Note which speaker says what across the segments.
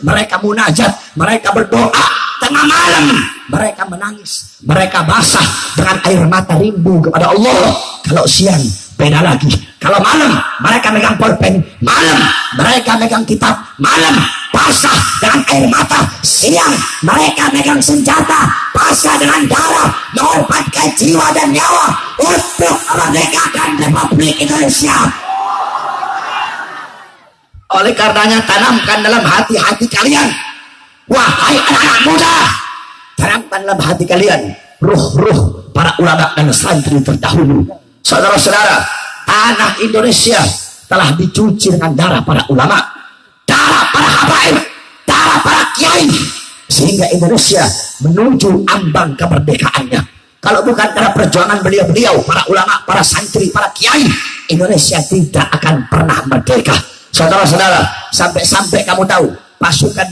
Speaker 1: mereka munajat, mereka berdoa. Tengah malam mereka menangis, mereka basah dengan air mata rindu kepada Allah. Kalau siang beda lagi. Kalau malam mereka megang pulpen, malam mereka megang kitab, malam basah dengan air mata. Siang mereka megang senjata, basah dengan darah, mengorbankan jiwa dan nyawa untuk memerdekakan Republik Indonesia. Oleh karenanya tanamkan dalam hati-hati kalian, wahai anak-anak muda, tanamkan dalam hati kalian ruh-ruh para ulama dan santri terdahulu. Saudara-saudara, tanah Indonesia telah dicuci dengan darah para ulama, darah para habaib, darah para kiai, sehingga Indonesia menuju ambang kemerdekaannya. Kalau bukan karena perjuangan beliau-beliau, para ulama, para santri, para kiai, Indonesia tidak akan pernah merdeka. Saudara-saudara, sampai-sampai kamu tahu pasukan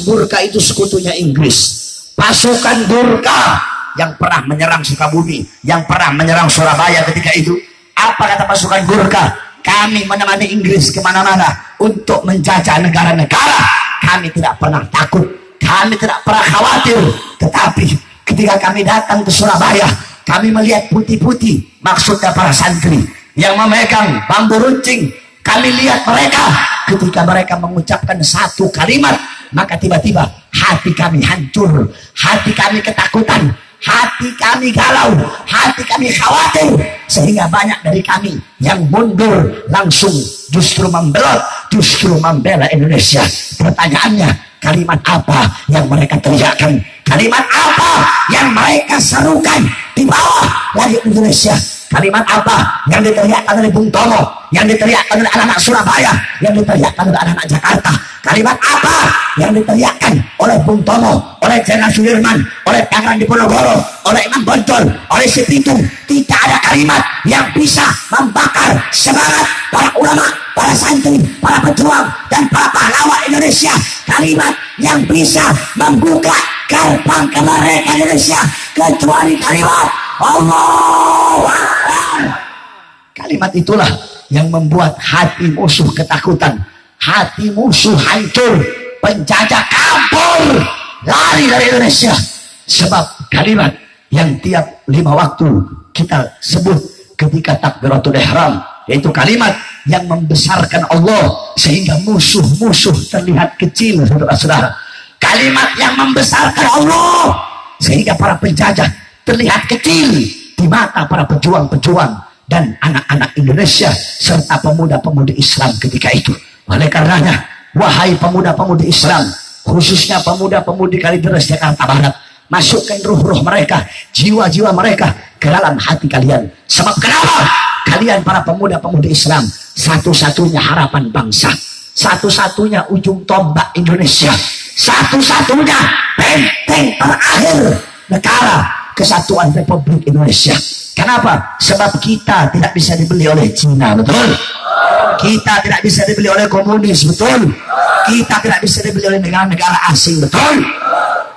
Speaker 1: Gurkha itu sekutunya Inggris. Pasukan Gurkha yang pernah menyerang Sukabumi, yang pernah menyerang Surabaya ketika itu. Apa kata pasukan Gurkha? Kami menemani Inggris kemana-mana untuk menjajah negara-negara. Kami tidak pernah takut, kami tidak pernah khawatir. Tetapi ketika kami datang ke Surabaya, kami melihat putih-putih, maksudnya para santri yang memegang bambu runcing. Kami lihat mereka, ketika mereka mengucapkan satu kalimat, maka tiba-tiba hati kami hancur, hati kami ketakutan, hati kami galau, hati kami khawatir, sehingga banyak dari kami yang mundur langsung justru membelot, justru membela Indonesia. Pertanyaannya, kalimat apa yang mereka teriakkan? Kalimat apa yang mereka serukan di bawah langit Indonesia? Kalimat apa yang diteriakkan oleh Bung Tomo, yang diteriakkan oleh anak-anak Surabaya, yang diteriakkan oleh anak-anak Jakarta? Kalimat apa yang diteriakkan oleh Bung Tomo, oleh Jenderal Sudirman, oleh Pangeran Diponegoro, oleh Imam Bonjol, oleh Si Pitung? Tidak ada kalimat yang bisa membakar semangat para ulama, para santri, para pejuang, dan para pahlawan Indonesia. Kalimat yang bisa membuka gerbang kemerdekaan Indonesia, kecuali kalimat Allah. Kalimat itulah yang membuat hati musuh ketakutan, hati musuh hancur, penjajah kabur, lari dari Indonesia. Sebab kalimat yang tiap 5 waktu kita sebut ketika takbiratul ihram, yaitu kalimat yang membesarkan Allah sehingga musuh-musuh terlihat kecil, saudara-saudara. Kalimat yang membesarkan Allah sehingga para penjajah terlihat kecil di mata para pejuang-pejuang dan anak-anak Indonesia serta pemuda-pemudi Islam ketika itu. Oleh karenanya, wahai pemuda-pemudi Islam, khususnya pemuda-pemudi Kalideres Jakarta Barat, masukkan ruh-ruh mereka, jiwa-jiwa mereka ke dalam hati kalian. Sebab kenapa? Kalian para pemuda-pemudi Islam satu-satunya harapan bangsa, satu-satunya ujung tombak Indonesia, satu-satunya benteng terakhir negara Kesatuan Republik Indonesia. Kenapa? Sebab kita tidak bisa dibeli oleh Cina, betul? Kita tidak bisa dibeli oleh komunis, betul? Kita tidak bisa dibeli oleh negara-negara asing, betul?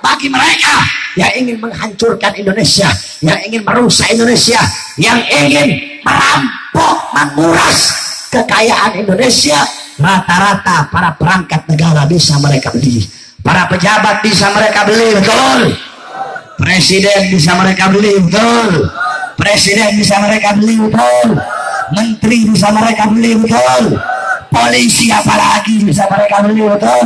Speaker 1: Bagi mereka yang ingin menghancurkan Indonesia, yang ingin merusak Indonesia, yang ingin merampok, menguras kekayaan Indonesia, rata-rata para perangkat negara bisa mereka beli, para pejabat bisa mereka beli, betul? Presiden bisa mereka beli, betul? Presiden bisa mereka beli, betul? Menteri bisa mereka beli, betul? Polisi apalagi bisa mereka beli, betul?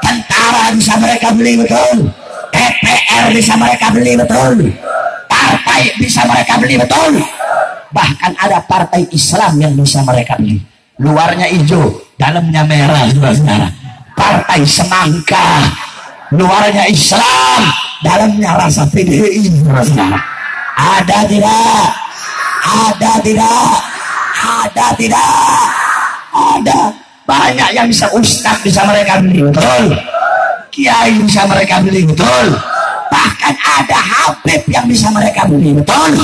Speaker 1: Tentara bisa mereka beli, betul? DPR bisa mereka beli, betul? Partai bisa mereka beli, betul? Bahkan ada partai Islam yang bisa mereka beli. Luarnya hijau, dalamnya merah, saudara. Partai semangka, luarnya Islam, dalamnya rasa PDI, saudara. Ada tidak? Ada tidak? Ada tidak? Ada. Banyak yang bisa, ustaz bisa mereka beli, betul? Kiai bisa mereka beli, betul? Bahkan ada habib yang bisa mereka beli, betul?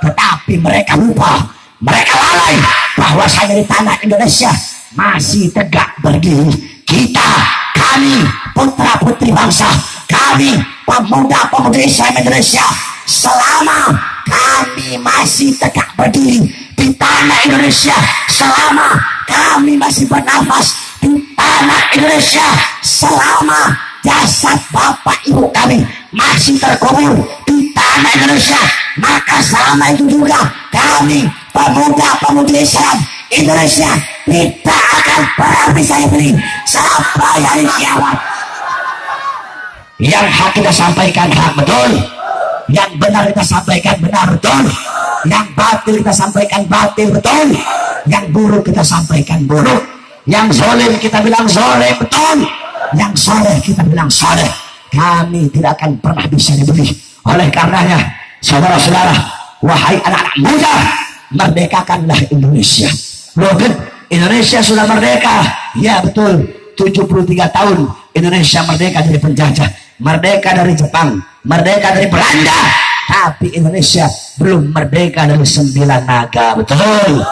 Speaker 1: Tetapi mereka lupa, mereka lalai bahwasanya di tanah Indonesia masih tegak berdiri. Kita, kami, putra-putri bangsa, kami, pemuda-pemudi Islam Indonesia, selama kami masih tegak berdiri di tanah Indonesia, selama kami masih bernafas di tanah Indonesia selama jasad bapak ibu kami masih terkubur di tanah Indonesia, maka selama itu juga kami pemuda-pemudi Islam Indonesia tidak akan pernah bisa dibeli sampai hari kiamat. Yang hak kita sampaikan hak betul, yang benar kita sampaikan benar betul, yang batil kita sampaikan batil betul, yang buruk kita sampaikan buruk, yang zalim kita bilang zalim betul, yang soleh kita bilang soleh. Kami tidak akan pernah bisa dibeli. Oleh karenanya, saudara-saudara, wahai anak-anak muda, merdekakanlah Indonesia. Loh kan, Indonesia sudah merdeka. Ya betul, 73 tahun Indonesia merdeka dari penjajah, merdeka dari Jepang, merdeka dari Belanda. Tapi Indonesia belum merdeka dari 9 naga. Betul,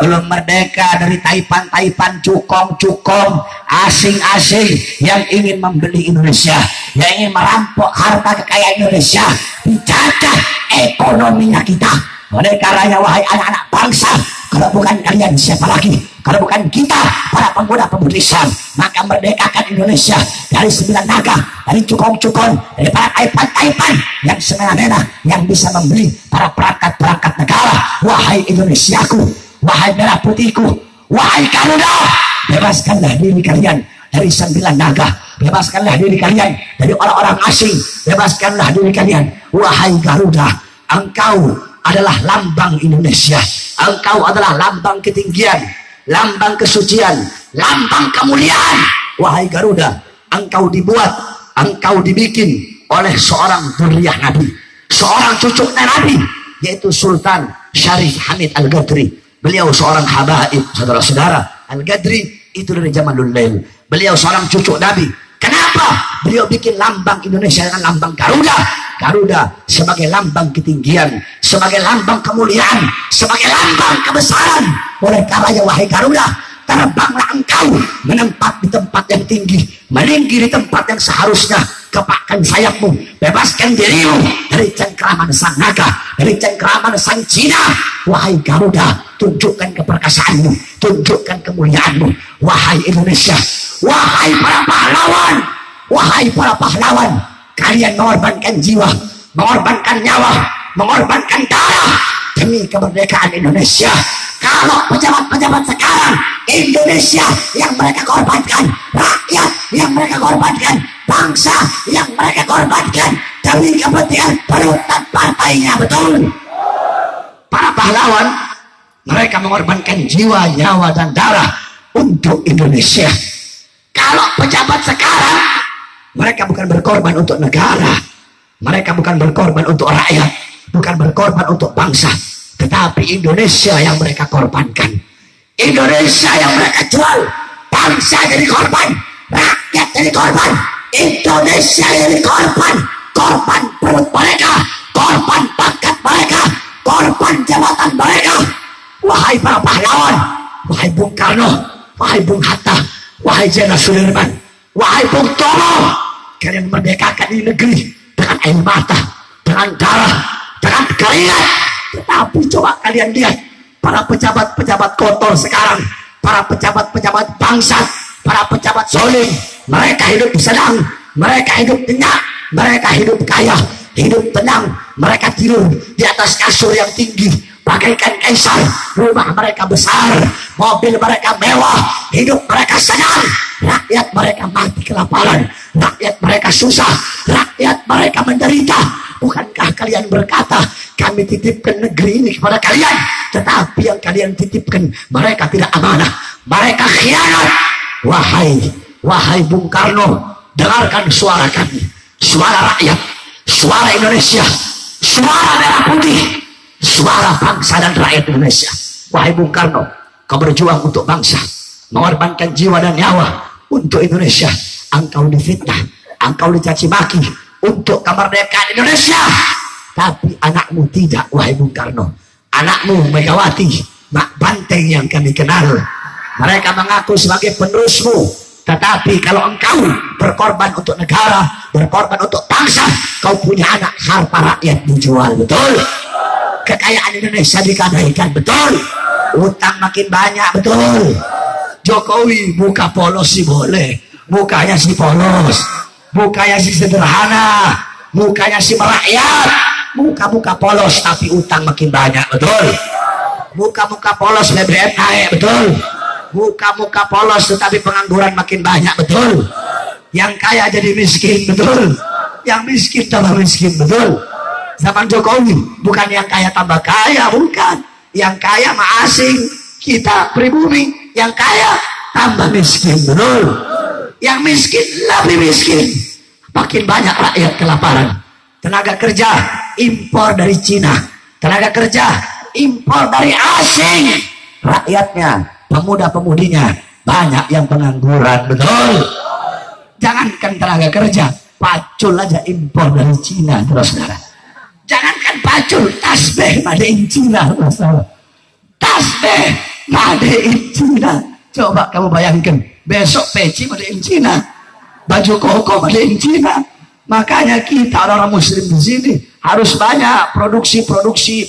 Speaker 1: belum merdeka dari taipan-taipan, cukong-cukong asing-asing yang ingin membeli Indonesia, yang ingin merampok harta kekayaan Indonesia, dijajah ekonominya kita. Oleh karenanya, wahai anak-anak bangsa, kalau bukan kalian siapa lagi? Kalau bukan kita, para pemuda-pemudi Islam, maka merdekakan Indonesia dari 9 naga, dari cukong-cukong, dari para taipan-taipan yang semena-mena, yang bisa membeli para perangkat-perangkat negara. Wahai Indonesiaku, wahai merah putihku, wahai Garuda, bebaskanlah diri kalian dari 9 naga, bebaskanlah diri kalian dari orang-orang asing, bebaskanlah diri kalian. Wahai Garuda, engkau adalah lambang Indonesia, engkau adalah lambang ketinggian, lambang kesucian, lambang kemuliaan. Wahai Garuda, engkau dibuat, engkau dibikin oleh seorang dzurriyyah Nabi, seorang cucunya Nabi, yaitu Sultan Syarif Hamid Al-Ghadri. Beliau seorang habaib, saudara-saudara. Al-Ghadri itu dari Zamanul Lail. Beliau seorang cucu Nabi. Kenapa beliau bikin lambang Indonesia dengan lambang Garuda? Garuda sebagai lambang ketinggian, sebagai lambang kemuliaan, sebagai lambang kebesaran. Oleh karenanya, wahai Garuda, terbanglah engkau menempat di tempat yang tinggi, meninggi di tempat yang seharusnya. Kepakkan sayapmu, bebaskan dirimu dari cengkraman sang naga, dari cengkraman sang Cina. Wahai Garuda, tunjukkan keperkasaanmu, tunjukkan kemuliaanmu. Wahai Indonesia, wahai para pahlawan, wahai para pahlawan, kalian mengorbankan jiwa, mengorbankan nyawa, mengorbankan darah demi kemerdekaan Indonesia. Kalau pejabat-pejabat sekarang, Indonesia yang mereka korbankan, rakyat yang mereka korbankan, bangsa yang mereka korbankan demi kepentingan perut dan partainya. Betul, para pahlawan, mereka mengorbankan jiwa, nyawa, dan darah untuk Indonesia. Kalau pejabat sekarang, mereka bukan berkorban untuk negara, mereka bukan berkorban untuk rakyat, bukan berkorban untuk bangsa, tetapi Indonesia yang mereka korbankan, Indonesia yang mereka jual. Bangsa jadi korban, rakyat jadi korban, Indonesia jadi korban. Korban perut mereka, korban pangkat mereka, korban jabatan mereka. Wahai para pahlawan, wahai Bung Karno, wahai Bung Hatta, wahai Jenderal Sudirman, wahai Bung Tomo, kalian merdekakan ini negeri dengan air mata, dengan darah, dengan keringat. Tetapi coba kalian lihat para pejabat-pejabat kotor sekarang, para pejabat-pejabat bangsa, para pejabat zalim. Mereka hidup senang, mereka hidup tenang, mereka hidup kaya, hidup tenang. Mereka tidur di atas kasur yang tinggi bagaikan kaisar. Rumah mereka besar, mobil mereka mewah, hidup mereka senang. Rakyat mereka mati kelaparan, rakyat mereka susah, rakyat mereka menderita. Bukankah kalian berkata, kami titipkan negeri ini kepada kalian, tetapi yang kalian titipkan mereka tidak amanah, mereka khianat. Wahai Bung Karno, dengarkan suara kami, suara rakyat, suara Indonesia, suara merah putih, suara bangsa dan rakyat Indonesia. Wahai Bung Karno, kau berjuang untuk bangsa, mengorbankan jiwa dan nyawa untuk Indonesia. Engkau difitnah, engkau dicaci maki untuk kemerdekaan Indonesia, tapi anakmu tidak. Wahai Bung Karno, anakmu Megawati, Mak Banteng yang kami kenal, mereka mengaku sebagai penerusmu. Tetapi kalau engkau berkorban untuk negara, berkorban untuk bangsa, kau punya anak, harta rakyat dijual. Betul, kekayaan Indonesia digadaikan. Betul, utang makin banyak. Betul, Jokowi buka polos sih boleh, mukanya sih polos, mukanya sih sederhana, mukanya sih merakyat, muka-muka polos tapi utang makin banyak, betul? Muka-muka polos BBM naik, betul? Muka-muka polos tetapi pengangguran makin banyak, betul? Yang kaya jadi miskin, betul? Yang miskin tambah miskin, betul? Zaman Jokowi bukan yang kaya tambah kaya, bukan. Yang kaya mah asing, kita pribumi. Yang kaya tambah miskin, betul? Yang miskin lebih miskin, makin banyak rakyat kelaparan. Tenaga kerja impor dari Cina, tenaga kerja impor dari asing. Rakyatnya, pemuda-pemudinya banyak yang pengangguran, betul? Jangankan tenaga kerja, pacul aja impor dari Cina, terus saudara. Jangankan pacul, tasbih made in Cina, terus saudara. Tasbih made in Cina. Coba kamu bayangkan, besok peci made in Cina, baju koko made in Cina. Makanya kita orang muslim di sini harus banyak produksi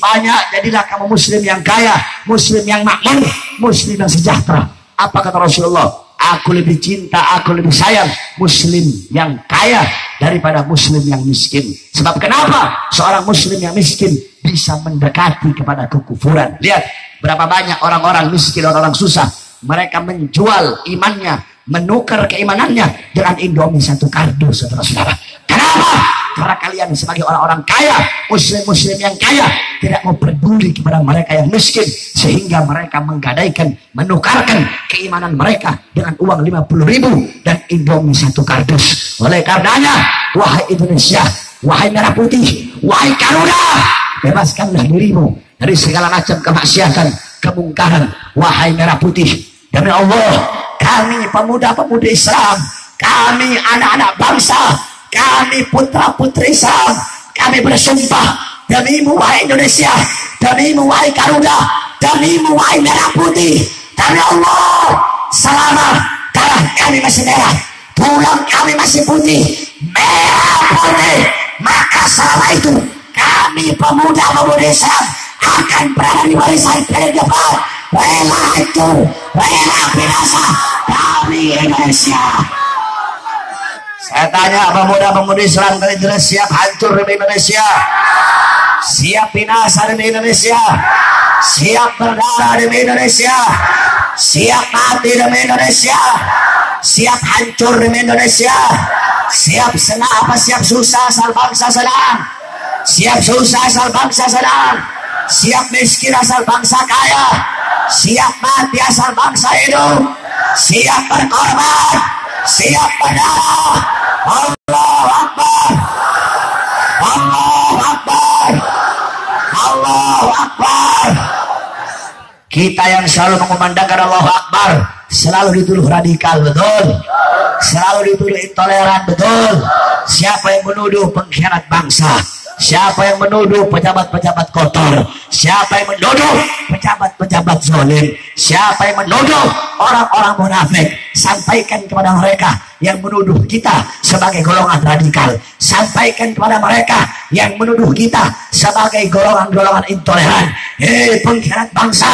Speaker 1: banyak. Jadilah kamu muslim yang kaya, muslim yang makmur, muslim yang sejahtera. Apa kata Rasulullah? Aku lebih cinta, aku lebih sayang muslim yang kaya daripada muslim yang miskin. Sebab kenapa? Seorang muslim yang miskin bisa mendekati kepada kekufuran. Lihat berapa banyak orang-orang miskin, orang-orang susah, mereka menjual imannya, menukar keimanannya dengan Indomie satu kardus, saudara-saudara. Kenapa? Karena kalian sebagai orang-orang kaya, muslim-muslim yang kaya, tidak mau peduli kepada mereka yang miskin, sehingga mereka menggadaikan, menukarkan keimanan mereka dengan uang 50.000 dan Indomie satu kardus. Oleh karenanya, wahai Indonesia, wahai merah putih, wahai Garuda, bebaskanlah dirimu dari segala macam kemaksiatan, kemungkaran. Wahai merah putih, demi Allah, kami pemuda-pemudi Islam, kami anak-anak bangsa, kami putra-putri Islam, kami bersumpah demimu wahai Indonesia, demimu wahai Garuda, demimu wahai merah putih, demi Allah, selama darah kami masih merah, tulang kami masih putih, merah putih, maka selama itu kami pemuda-pemudi Islam akan berada di barisan terdepan, rela itu, rela binasa dari Indonesia. Saya tanya, pemuda-pemudi Islam dari Indonesia siap hancur demi Indonesia? Siap binasa demi Indonesia? Siap berdarah demi Indonesia? Siap mati demi Indonesia? Siap hancur demi Indonesia? Siap senang apa siap susah asal bangsa senang? Siap susah asal bangsa senang? Siap miskin asal bangsa kaya? Siap mati asal bangsa hidup? Siap berkorban? Siap berdarah? Allahu Akbar, Allahu Akbar, Allahu Akbar. Kita yang selalu mengumandangkan Allahu Akbar selalu dituduh radikal, betul? Selalu dituduh intoleran, betul? Siapa yang menuduh pengkhianat bangsa? Siapa yang menuduh pejabat-pejabat kotor? Siapa yang menuduh pejabat-pejabat zalim? Siapa yang menuduh orang-orang munafik? Sampaikan kepada mereka yang menuduh kita sebagai golongan radikal. Sampaikan kepada mereka yang menuduh kita sebagai golongan-golongan intoleran. Hei pengkhianat bangsa,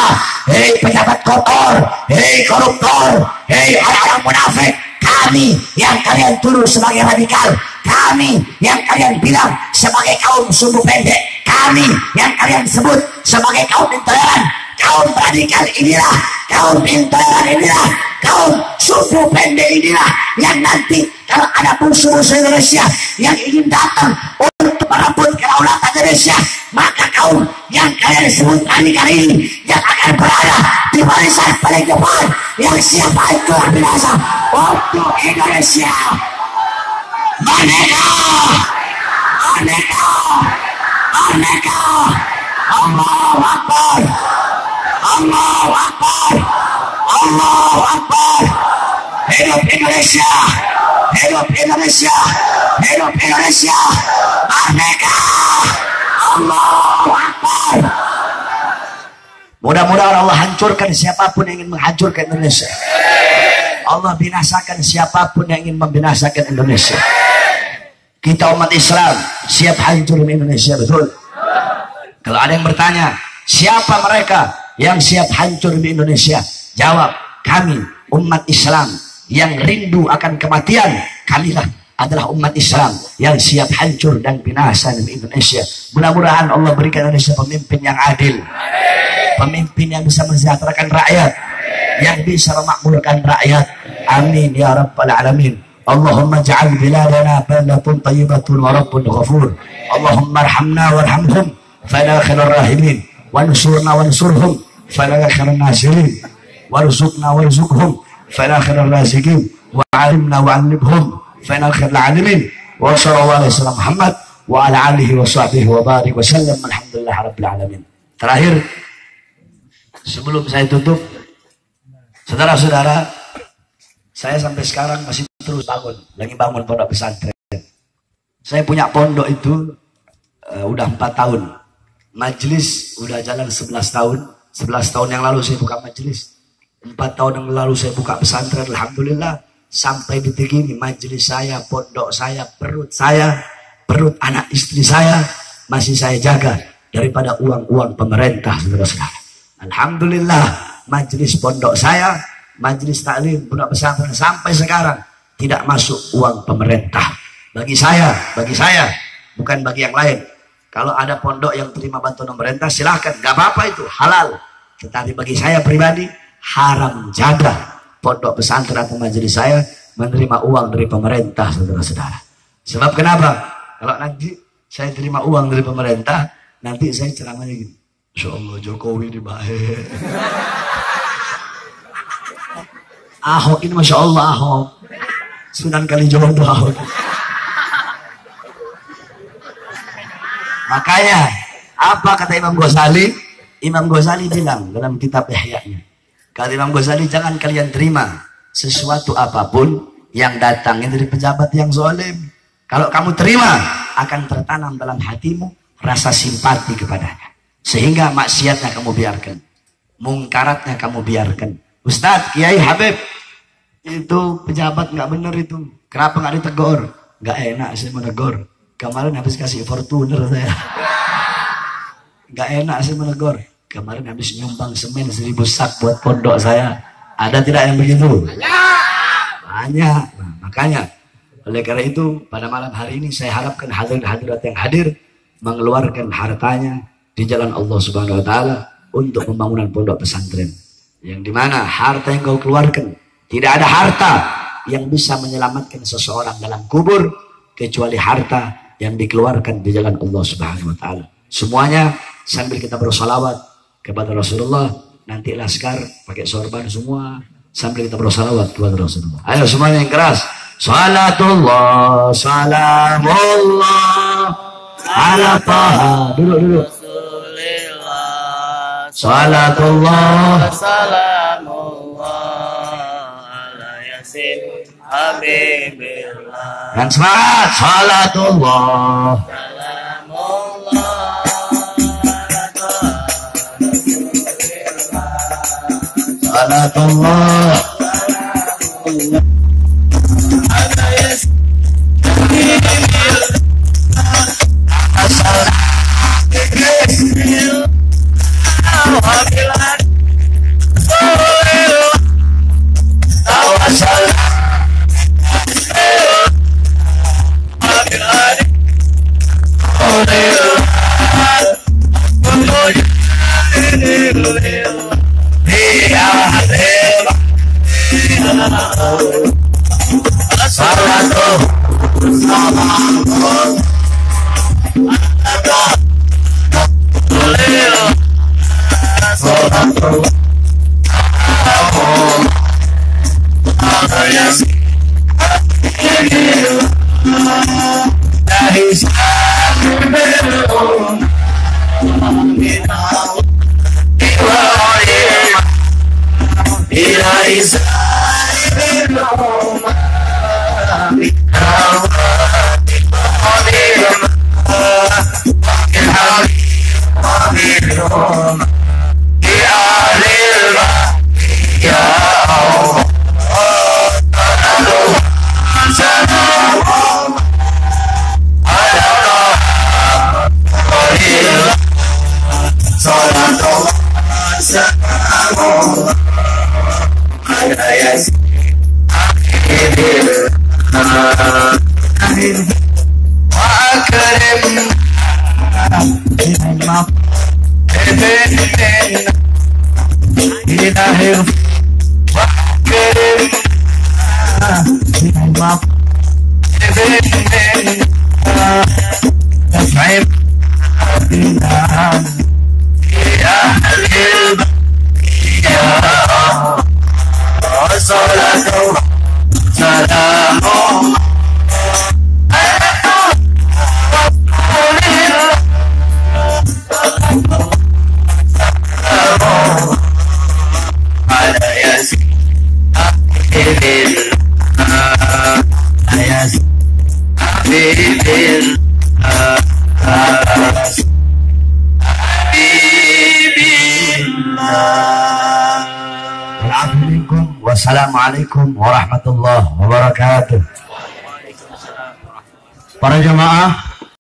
Speaker 1: hei pejabat kotor, hei koruptor, hei orang-orang munafik, kami yang kalian tuduh sebagai radikal, kami yang kalian bilang sebagai kaum sumbu pendek, kami yang kalian sebut sebagai kaum intoleran, kaum radikal inilah, kaum intoleran inilah, kaum sumbu pendek inilah yang nanti kalau ada musuh-musuh Indonesia yang ingin datang untuk merebut kedaulatan Indonesia, maka kaum yang kalian sebut radikal ini yang akan berada di barisan paling depan, yang siap hancur binasa untuk Indonesia. Merdeka! Merdeka! Merdeka! Allahu Akbar! Allahu Akbar! Allahu Akbar! Hidup Indonesia! Hidup Indonesia! Hidup Indonesia! Merdeka! Allahu Akbar! Mudah-mudahan Allah hancurkan siapapun yang ingin menghancurkan Indonesia. Allah binasakan siapapun yang ingin membinasakan Indonesia. Kita umat Islam siap hancur di Indonesia, betul? Kalau ada yang bertanya, siapa mereka yang siap hancur di Indonesia? Jawab, kami umat Islam yang rindu akan kematian, kamilah adalah umat Islam yang siap hancur dan binasa di Indonesia. Mudah-mudahan Allah berikan Indonesia pemimpin yang adil, pemimpin yang bisa mensejahterakan rakyat, yang bisa memakmurkan rakyat. Amin ya rabbal alamin. Allahumma ja'al biladana baldatun tayyibatun wa rabbun ghafur. Allahumma arhamna warhamhum fala khairar rahimin, wansurna wansurhum fala khairan nasirin, warzuqna warzuqhum fala khairar raziqin, wa 'allimna wa'allimhum fala khairal 'alimin. Wa sallallahu alaihi wasallam Muhammad wa ala alihi wa sahbihi wa barik wa sallam. Alhamdulillah rabbil alamin. Terakhir, sebelum saya tutup, saudara-saudara, saya sampai sekarang masih terus lagi bangun pondok pesantren. Saya punya pondok itu udah 4 tahun. Majelis udah jalan 11 tahun. 11 tahun yang lalu saya buka majelis. 4 tahun yang lalu saya buka pesantren. Alhamdulillah, sampai detik ini majelis saya, pondok saya, perut anak istri saya masih saya jaga daripada uang-uang pemerintah, saudara-saudara. Alhamdulillah, majelis pondok saya, majelis taklim, pondok pesantren sampai sekarang tidak masuk uang pemerintah. Bagi saya, bukan bagi yang lain. Kalau ada pondok yang terima bantuan pemerintah, silahkan, gak apa-apa, itu halal. Tetapi bagi saya pribadi, haram jaga pondok pesantren atau majelis saya menerima uang dari pemerintah, saudara-saudara. Sebab kenapa? Kalau nanti saya terima uang dari pemerintah, nanti saya ceramahnya gini, Insya Allah Jokowi ini baik. Ahok ini Masya Allah Ahok, Sunan Kalijodo Ahok. Makanya apa kata Imam Ghazali? Imam Ghazali bilang dalam kitab Ihya'nya, kata Imam Ghazali, jangan kalian terima sesuatu apapun yang datangnya dari pejabat yang zalim. Kalau kamu terima, akan tertanam dalam hatimu rasa simpati kepadanya, sehingga maksiatnya kamu biarkan, mungkaratnya kamu biarkan. Ustadz, Kiai Habib, itu pejabat nggak bener itu, kenapa nggak ditegur? Nggak enak saya menegur. Kemarin habis kasih Fortuner saya. Nggak enak saya menegur. Kemarin habis nyumbang semen 1000 sak buat pondok saya. Ada tidak yang begitu? Banyak. Nah, makanya oleh karena itu pada malam hari ini saya harapkan hadirat yang hadir mengeluarkan hartanya di jalan Allah Subhanahu Wa Taala untuk pembangunan pondok pesantren. Yang dimana harta yang kau keluarkan, tidak ada harta yang bisa menyelamatkan seseorang dalam kubur kecuali harta yang dikeluarkan di jalan Allah Subhanahu Wa Taala. Semuanya sambil kita bersolawat kepada Rasulullah. Nanti laskar pakai sorban semua sambil kita bersolawat kepada Rasulullah. Ayo semuanya yang keras. Salatullah, salamullah ala taha. Duduk. Salatullah, salamullah ala yasin habibillah. Dan semangat. Salatullah, salatullah ala yasin Wassalamualaikum warahmatullahi wabarakatuh. Para jemaah